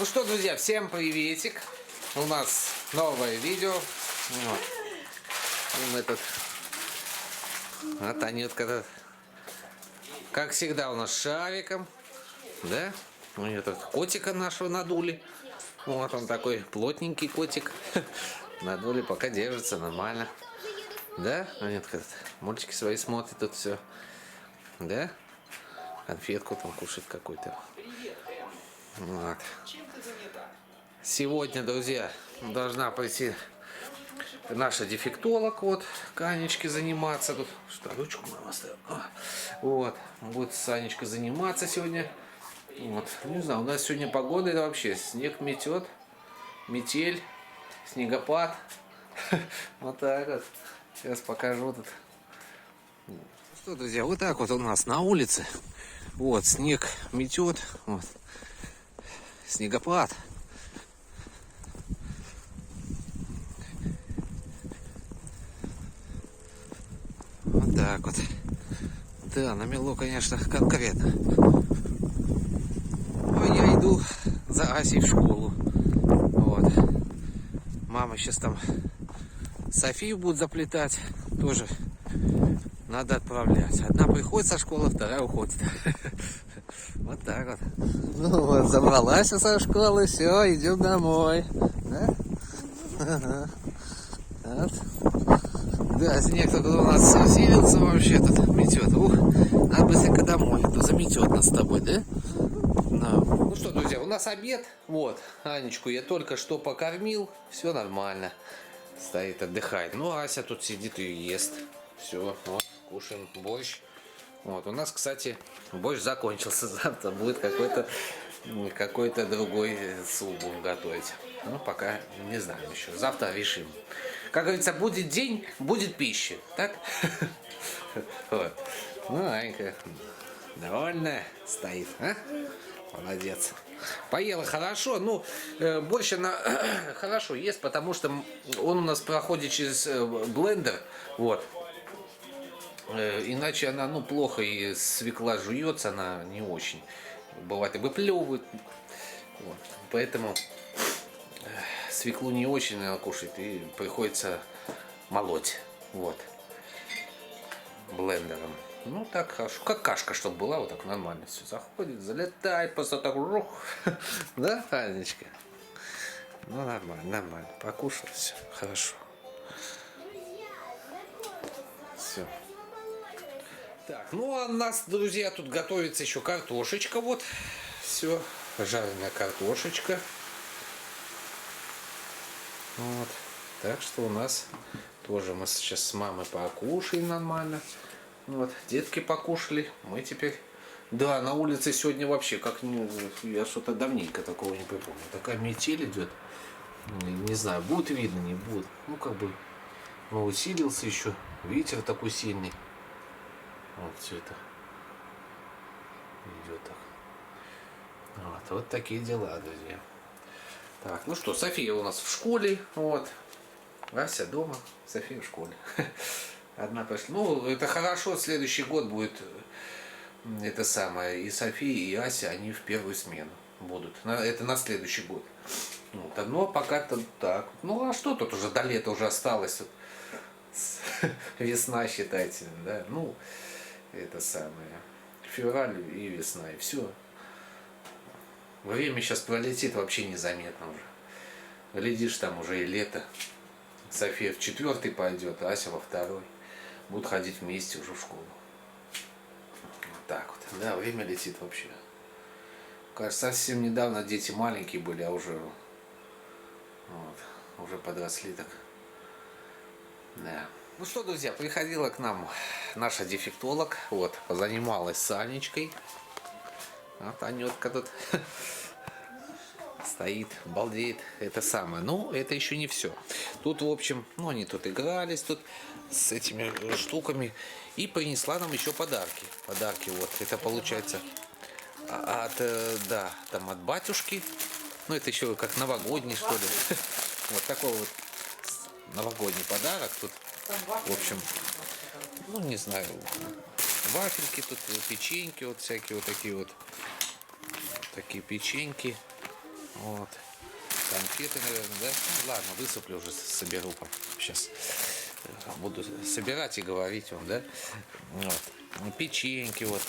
Ну что, друзья, всем приветик. У нас новое видео. Вот. И мы тут... Вот они вот когда... Как всегда у нас с шариком. Да? У нее тут котика нашего надули. Вот он такой плотненький котик. Надули, пока держится нормально. Да? Они вот мультики свои смотрят тут все. Да? Конфетку там кушает какой-то. Вот. Сегодня, друзья, должна прийти наша дефектолог, вот, к Анечке заниматься. Тут, что, ручку мама оставила. Вот, будет с Анечкой заниматься сегодня. Вот, не знаю, у нас сегодня погода, это вообще снег метет, метель, снегопад. Вот так вот. Сейчас покажу тут. Ну что, друзья, вот так вот у нас на улице. Вот, снег метет, вот, снегопад. Вот так вот. Да, намело, конечно, конкретно. А я иду за Асей в школу. Вот. Мама сейчас там Софию будет заплетать. Тоже надо отправлять. Одна приходит со школы, вторая уходит. Вот так вот. Ну вот, забралась со школы, все, идем домой. Да? Вот. Да, снег тут у нас усилился вообще, тут метет. Ух, надо быстренько домой, а то заметет нас с тобой, да? Ну что, друзья, у нас обед. Вот, Анечку я только что покормил, все нормально. Стоит, отдыхает. Ну, Ася тут сидит и ест. Все, вот, кушаем борщ. Вот, у нас, кстати, борщ закончился. Завтра будет какой-то другой суп будем готовить. Ну, пока не знаю еще. Завтра решим. Как говорится, будет день, будет пища. Так? Вот. Ну, Анька довольная стоит, а? Молодец. Поела хорошо. Ну, больше она хорошо ест, потому что он у нас проходит через блендер. Вот. Иначе она, ну, плохо, и свекла жуется, она не очень. Бывает и выплевывает. Вот. Поэтому свеклу не очень надо кушать, и приходится молоть. Вот. Блендером. Ну, так хорошо. Как кашка, чтобы была, вот так нормально все заходит, залетает, просто так рух. Да, Анечка? Ну, нормально, нормально. Покушал, все, хорошо. Все. Так, ну, а у нас, друзья, тут готовится еще картошечка, вот. Все, жареная картошечка. Вот. Так что у нас тоже мы сейчас с мамой покушаем нормально. Вот, детки покушали, мы теперь... Да, на улице сегодня вообще, как я что-то давненько такого не припомню. Такая метель идет. Не знаю, будет видно, не будет. Ну, как бы, ну, усилился еще. Ветер такой сильный. Вот все это идет так. Вот такие дела, друзья. Так, ну что, София у нас в школе, вот. Ася дома, София в школе. Одна пошла. Ну, это хорошо, следующий год будет это самое. И София, и Ася, они в первую смену будут. Это на следующий год. Вот. Но пока-то так. Ну, а что тут уже до лета уже осталось? Весна, считайте, да. Ну, это самое. Февраль и весна, и все. Время сейчас пролетит вообще незаметно уже. Глядишь, там уже и лето. София в 4-й пойдет, а Ася во 2-й. Будут ходить вместе уже в школу. Вот так вот. Да, время летит вообще. Кажется, совсем недавно дети маленькие были, а уже вот, уже подросли так. Да. Ну что, друзья, приходила к нам наша дефектолог. Вот, позанималась с Анечкой. Вот Анютка тут стоит, балдеет, это самое. Ну, это еще не все. Тут, в общем, ну, они тут игрались тут с этими штуками. И принесла нам еще подарки. Подарки, вот, это получается да, там от батюшки. Ну, это еще как новогодний, что ли. Вот такой вот новогодний подарок. Тут, в общем, ну, не знаю, вафельки тут, печеньки, вот всякие вот такие печеньки. Вот. Конфеты, наверное, да? Ну, ладно, высыплю уже, соберу. Сейчас буду собирать и говорить вам, да? Вот. Ну, печеньки вот.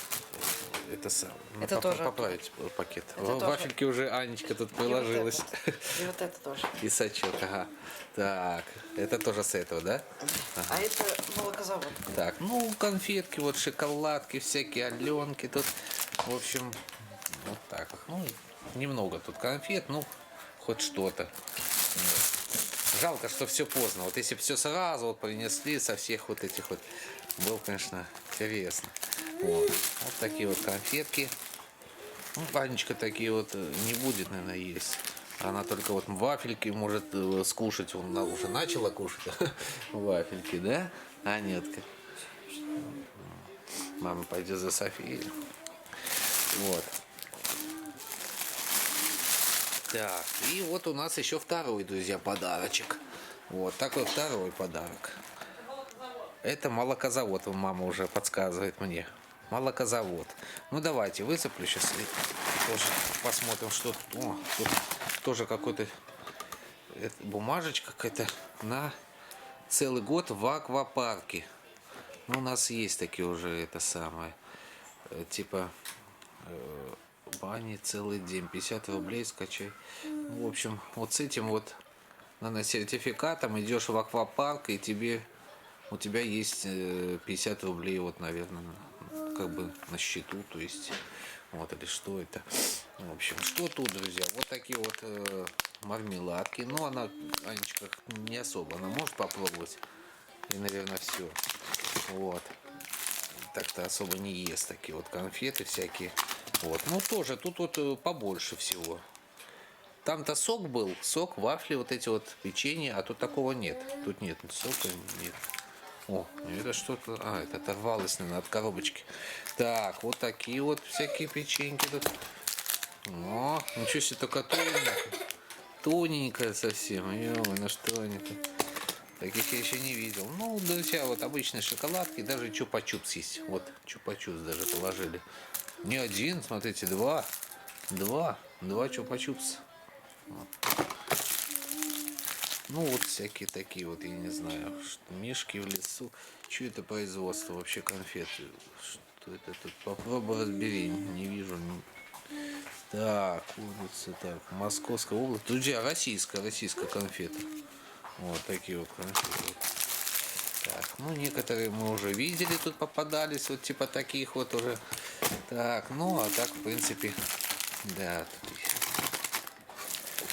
Это сам. Ну, Это тоже поправить пакет. Это тоже. Вафельки уже Анечка тут приложилась. И вот это тоже. И сачок, ага. Так, это тоже с этого, да? А это молокозавод. Так, ну, конфетки, вот шоколадки, всякие аленки тут. В общем, вот так вот. Ну, немного тут конфет, ну, хоть что-то. Вот. Жалко, что все поздно. Вот если бы все сразу вот принесли со всех вот этих вот, было, конечно, интересно. Вот, вот такие вот конфетки. Ну, Анечка такие вот не будет, наверное, есть. Она только вот вафельки может скушать. Она уже начала кушать вафельки, да, Анетка? Мама пойдет за Софией. Вот. Так, и вот у нас еще второй, друзья, подарочек. Вот такой второй подарок. Это молокозавод, мама уже подсказывает мне. Молокозавод. Ну давайте, высыплю сейчас и тоже посмотрим, что тут. О, тут тоже какой-то бумажечка какая-то на целый год в аквапарке. Ну, у нас есть такие уже это самое. Типа бани целый день. 50 рублей скачай. В общем, вот с этим вот наверное, сертификатом идешь в аквапарк, и у тебя есть 50 рублей, вот, наверное, как бы на счету, то есть, вот, или что это. В общем, что тут, друзья, вот такие вот мармеладки. Ну, она, Анечка, не особо, она может попробовать, и, наверное, все. Вот. Так-то особо не ест такие вот конфеты всякие. Вот. Ну, тоже, тут вот побольше всего. Там-то сок был, сок, вафли, вот эти вот печенье, а тут такого нет. Тут нет сока, нет. О, это что-то... А, это оторвалось, наверное, от коробочки. Так, вот такие вот всякие печеньки тут. О, ничего себе, только тоненькая. Тоненькая совсем. Ё-моё, ну что они тут? Таких я еще не видел. Ну, друзья, вот обычные шоколадки, даже чупа-чупс есть. Вот, чупа-чупс даже положили. Не один, смотрите, два. Два чупа-чупс. Ну, вот всякие такие вот, я не знаю, мишки в лесу. Что это производство вообще конфеты? Что это тут? Попробуй разбери, не вижу. Так, улица, так, Московская область. Друзья, российская конфета. Вот такие вот конфеты. Так, ну некоторые мы уже видели, тут попадались, вот типа таких вот уже. Так, ну а так, в принципе, да, тут еще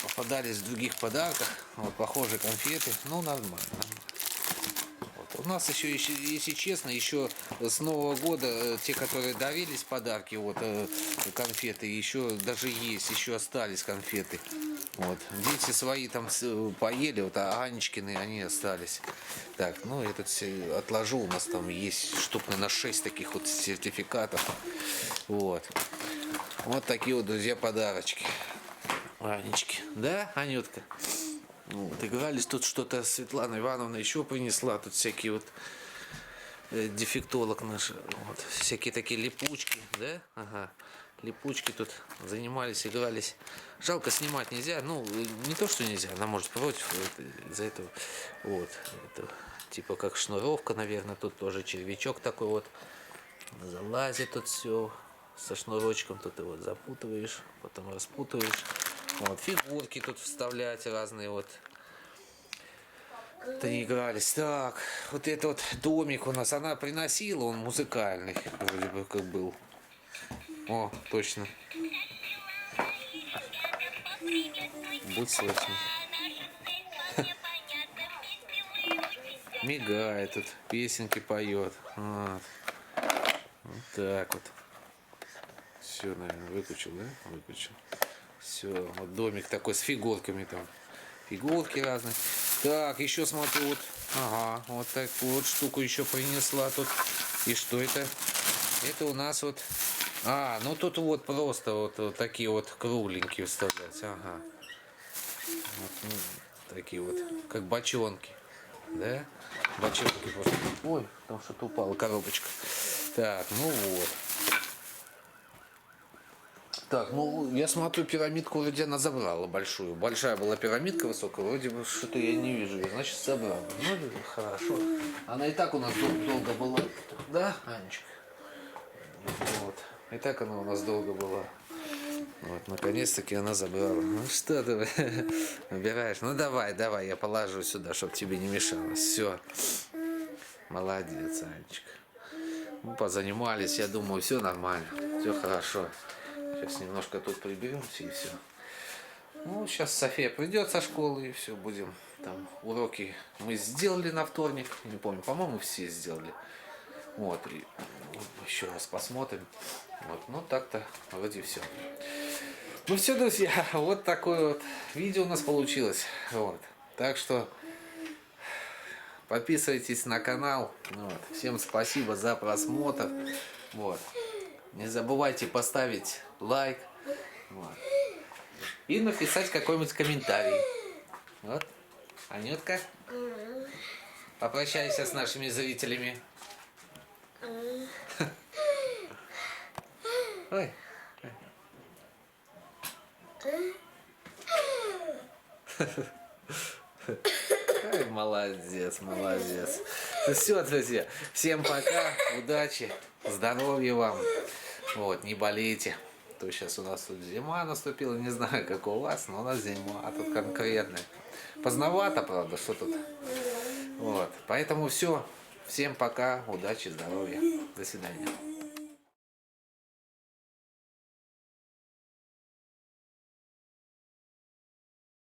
попадались в других подарках, вот похожие конфеты, ну нормально. Вот. У нас еще, если честно, еще с Нового года те, которые дарились подарки, вот конфеты, еще даже есть, еще остались конфеты. Вот. Дети свои там поели, вот, а Анечкины, они остались. Так, ну этот отложу, у нас там есть штук на 6 таких вот сертификатов. Вот. Вот такие вот, друзья, подарочки. Анечки. Да, Анютка? Вот, игрались тут что-то, Светлана Ивановна еще принесла, тут всякие вот дефектолог наш, вот, всякие такие липучки, да? Ага, липучки тут занимались, игрались. Жалко, снимать нельзя, ну, не то, что нельзя, она может против, из-за этого, вот, это, типа как шнуровка, наверное, тут тоже червячок такой вот, залазит тут все, со шнурочком тут его запутываешь, потом распутываешь. Вот, фигурки тут вставлять разные вот. Это не игрались. Так, вот этот вот домик у нас, она приносила, он музыкальный, вроде бы как был. О, точно. Будь слышно. Мигает тут, песенки поет. Вот. Вот так вот. Все, наверное, выключил, да? Выключил. Все, вот домик такой с фигурками там. Фигурки разные. Так, еще смотрю, вот, ага, вот такую вот штуку еще принесла тут. И что это? Это у нас вот, ну тут вот просто вот такие вот кругленькие вставлять, ага. Вот, ну, такие вот, как бочонки, да? Бочонки просто. Ой, там что-то упала коробочка. Так, ну вот. Так, ну я смотрю, пирамидку вроде она забрала большую. Большая была пирамидка высокая, вроде бы что-то я не вижу ее, значит забрала. Ну, хорошо. Она и так у нас долго была. Да, Анечка? Вот. И так она у нас долго была. Вот, наконец-таки она забрала. Ну что ты выбираешь? Ну давай, давай, я положу сюда, чтобы тебе не мешалось. Все. Молодец, Анечка. Мы позанимались, я думаю, все нормально, все хорошо. Сейчас немножко тут приберемся и все. Ну, сейчас София придет со школы и все, будем там уроки мы сделали на вторник, не помню, по-моему, все сделали. Вот, и еще раз посмотрим. Вот, ну так-то вроде все. Ну все, друзья, вот такое вот видео у нас получилось. Вот. Так что подписывайтесь на канал. Вот. Всем спасибо за просмотр. Вот. Не забывайте поставить лайк. Вот. И написать какой-нибудь комментарий. Вот. Анютка, попрощайся с нашими зрителями. Ой. Ой, молодец, молодец. Ну все, друзья, всем пока, удачи, здоровья вам. Вот, не болейте. То сейчас у нас тут зима наступила, не знаю, как у вас, но у нас зима, а тут конкретная. Поздновато, правда, что тут. Вот, поэтому все. Всем пока, удачи, здоровья. До свидания.